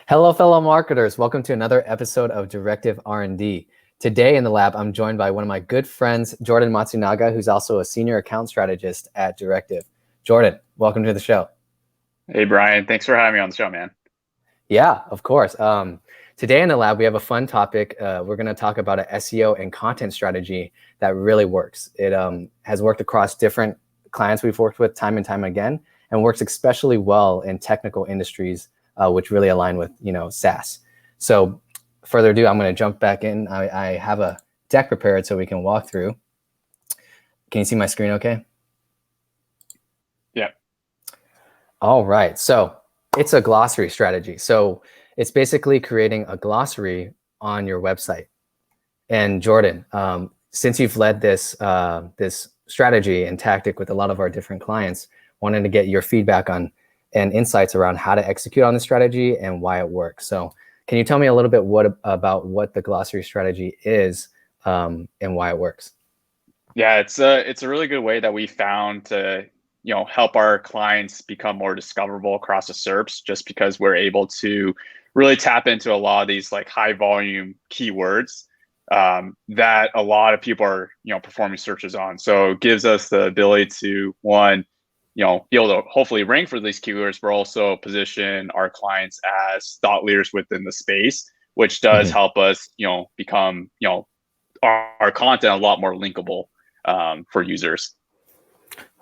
Hello, fellow marketers. Welcome to another episode of Directive R&D. Today in the lab, I'm joined by one of my good friends, Jordan Matsunaga, who's also a senior account strategist at Directive. Jordan, welcome to the show. Hey, Brian. Thanks for having me on the show, man. Yeah, of course. Today in the lab, we have a fun topic. We're going to talk about an SEO and content strategy that really works. It has worked across different clients we've worked with time and time again, and works especially well in technical industries, which really align with, SaaS. So further ado, I'm going to jump back in. I have a deck prepared so we can walk through. Can you see my screen okay? Yeah. All right. So it's a glossary strategy. So it's basically creating a glossary on your website. And Jordan, since you've led this strategy and tactic with a lot of our different clients, wanted to get your feedback on and insights around how to execute on the strategy and why it works. So can you tell me a little bit about what the glossary strategy is and why it works? Yeah, it's a really good way that we found to help our clients become more discoverable across the SERPs, just because we're able to really tap into a lot of these like high volume keywords that a lot of people are performing searches on. So it gives us the ability to be able to hopefully rank for these keywords, but also position our clients as thought leaders within the space, which does help us become our content a lot more linkable for users.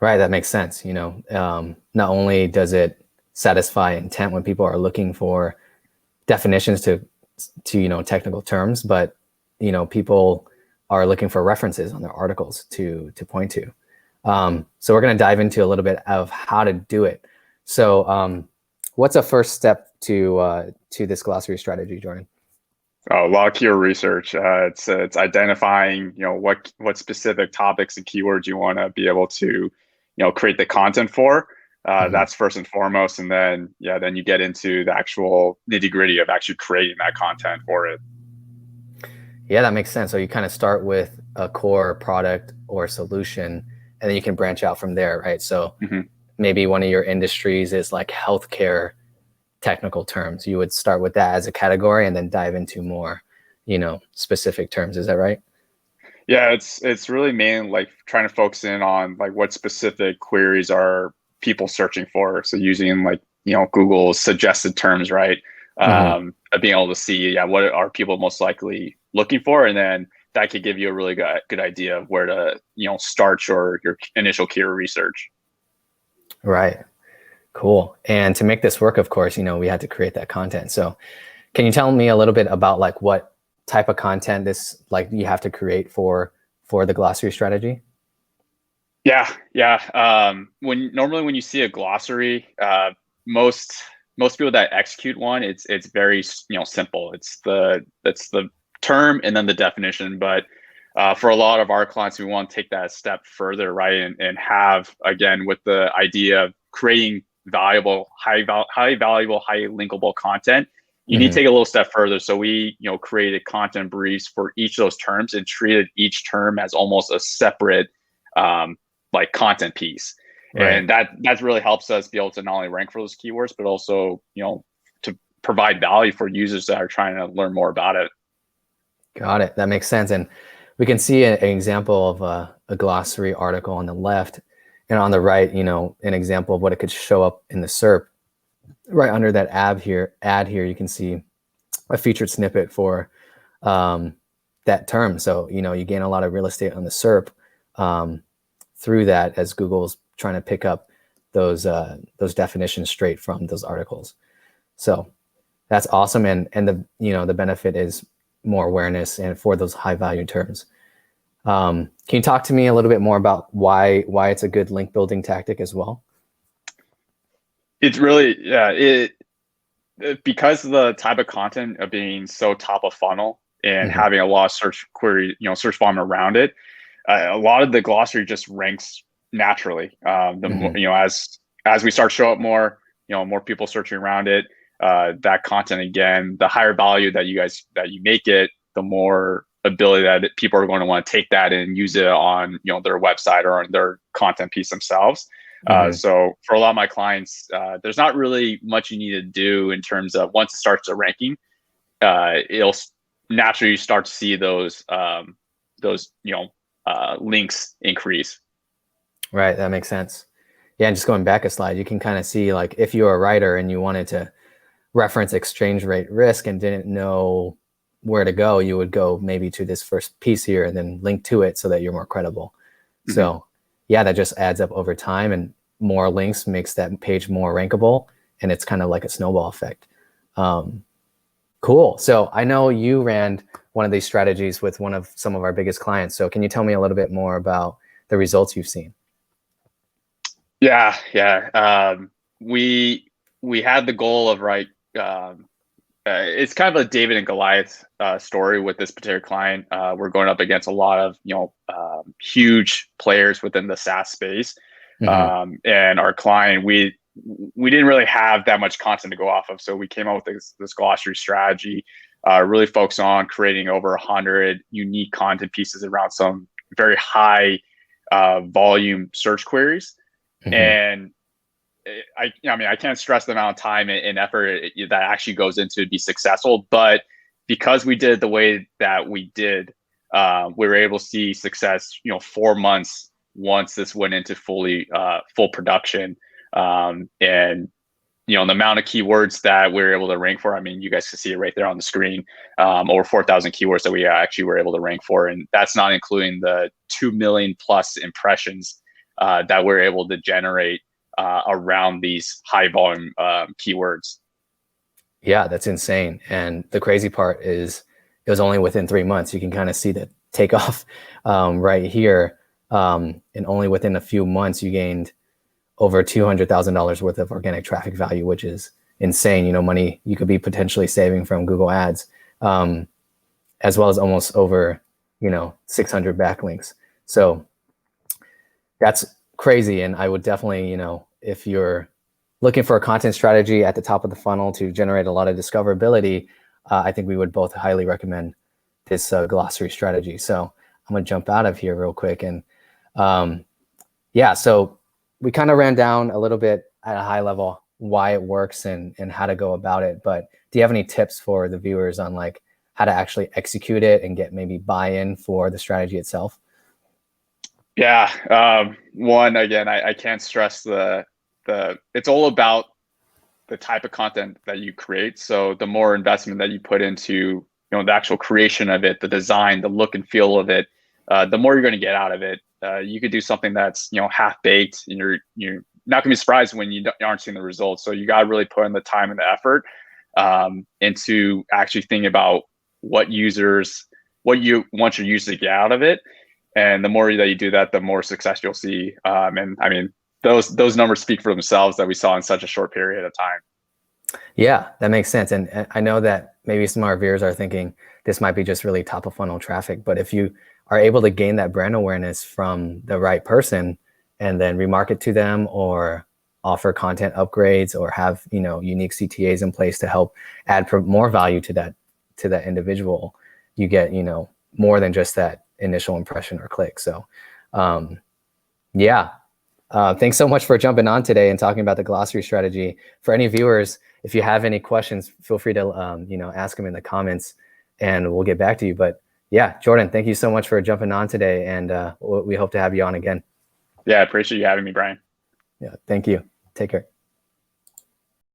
Right, that makes sense. Not only does it satisfy intent when people are looking for definitions to technical terms, but people are looking for references on their articles to point to. So we're going to dive into a little bit of how to do it. So what's a first step to this glossary strategy, Jordan? A lot of keyword research. It's identifying what specific topics and keywords you want to be able to create the content for. That's first and foremost, and then you get into the actual nitty gritty of actually creating that content for it. Yeah, that makes sense. So you kind of start with a core product or solution, and then you can branch out from there, right? So maybe one of your industries is like healthcare technical terms. You would start with that as a category and then dive into more, specific terms. Is that right? Yeah, it's really mainly like trying to focus in on like what specific queries are people searching for. So using like Google's suggested terms, right? Being able to see what are people most likely looking for, and then that could give you a really good idea of where to start your initial keyword research. Right. Cool. And to make this work, of course, we had to create that content. So can you tell me a little bit about like what type of content you have to create for the glossary strategy? Yeah. When you see a glossary, most people that execute one, it's very simple. It's the term and then the definition. But for a lot of our clients, we want to take that a step further, right? And have, again, with the idea of creating valuable, high valuable, high linkable content, you need to take a little step further. So we created content briefs for each of those terms and treated each term as almost a separate like content piece. Right. And that really helps us be able to not only rank for those keywords, but also to provide value for users that are trying to learn more about it. Got it. That makes sense. And we can see an example of a glossary article on the left, and on the right, an example of what it could show up in the SERP. Right under that ad here, you can see a featured snippet for that term. So, you gain a lot of real estate on the SERP through that, as Google's trying to pick up those definitions straight from those articles. So that's awesome. And the benefit is more awareness and for those high value terms. Can you talk to me a little bit more about why it's a good link building tactic as well? It's really, because of the type of content of being so top of funnel and having a lot of search query, search volume around it, a lot of the glossary just ranks naturally. As we start to show up more, more people searching around it, that content, again, the higher value that you make it, the more ability that people are going to want to take that and use it on their website or on their content piece themselves. So for a lot of my clients, there's not really much you need to do in terms of once it starts to ranking, it'll naturally start to see those links increase. Right, that makes sense. Yeah, and just going back a slide, you can kind of see like if you're a writer and you wanted to reference exchange rate risk and didn't know where to go, you would go maybe to this first piece here and then link to it so that you're more credible. So yeah, that just adds up over time, and more links makes that page more rankable, and it's kind of like a snowball effect. Cool. So I know you ran one of these strategies with some of our biggest clients. So can you tell me a little bit more about the results you've seen? Yeah. We had the goal of it's kind of a David and Goliath story with this particular client. We're going up against a lot of huge players within the SaaS space, and our client, we didn't really have that much content to go off of, so we came up with this glossary strategy, really focused on creating over 100 unique content pieces around some very high volume search queries. And I can't stress the amount of time and effort that actually goes into to be successful. But because we did it the way that we did, we were able to see success, 4 months once this went into full production. And the amount of keywords that we were able to rank for, you guys can see it right there on the screen, over 4,000 keywords that we actually were able to rank for. And that's not including the 2 million plus impressions that we're able to generate around these high volume keywords. Yeah, that's insane. And the crazy part is it was only within 3 months. You can kind of see the takeoff right here. And only within a few months, you gained over $200,000 worth of organic traffic value, which is insane. Money you could be potentially saving from Google Ads, as well as almost over, 600 backlinks. So that's crazy. And I would definitely, if you're looking for a content strategy at the top of the funnel to generate a lot of discoverability, I think we would both highly recommend this glossary strategy. So I'm going to jump out of here real quick. And so we kind of ran down a little bit at a high level why it works and how to go about it. But do you have any tips for the viewers on like how to actually execute it and get maybe buy-in for the strategy itself? Yeah. One, again, I can't stress it's all about the type of content that you create. So the more investment that you put into, the actual creation of it, the design, the look and feel of it, the more you're going to get out of it. You could do something that's, half baked, and you're not going to be surprised when you aren't seeing the results. So you got to really put in the time and the effort into actually thinking about what you want your users to get out of it. And the more that you do that, the more success you'll see. Those numbers speak for themselves that we saw in such a short period of time. Yeah, that makes sense. And I know that maybe some of our viewers are thinking this might be just really top of funnel traffic, but if you are able to gain that brand awareness from the right person and then remarket to them or offer content upgrades or have, unique CTAs in place to help add more value to that individual, you get, more than just that initial impression or click. So, thanks so much for jumping on today and talking about the glossary strategy. For any viewers, if you have any questions, feel free to, ask them in the comments and we'll get back to you. But yeah, Jordan, thank you so much for jumping on today. And we hope to have you on again. Yeah, I appreciate you having me, Brian. Yeah, thank you. Take care.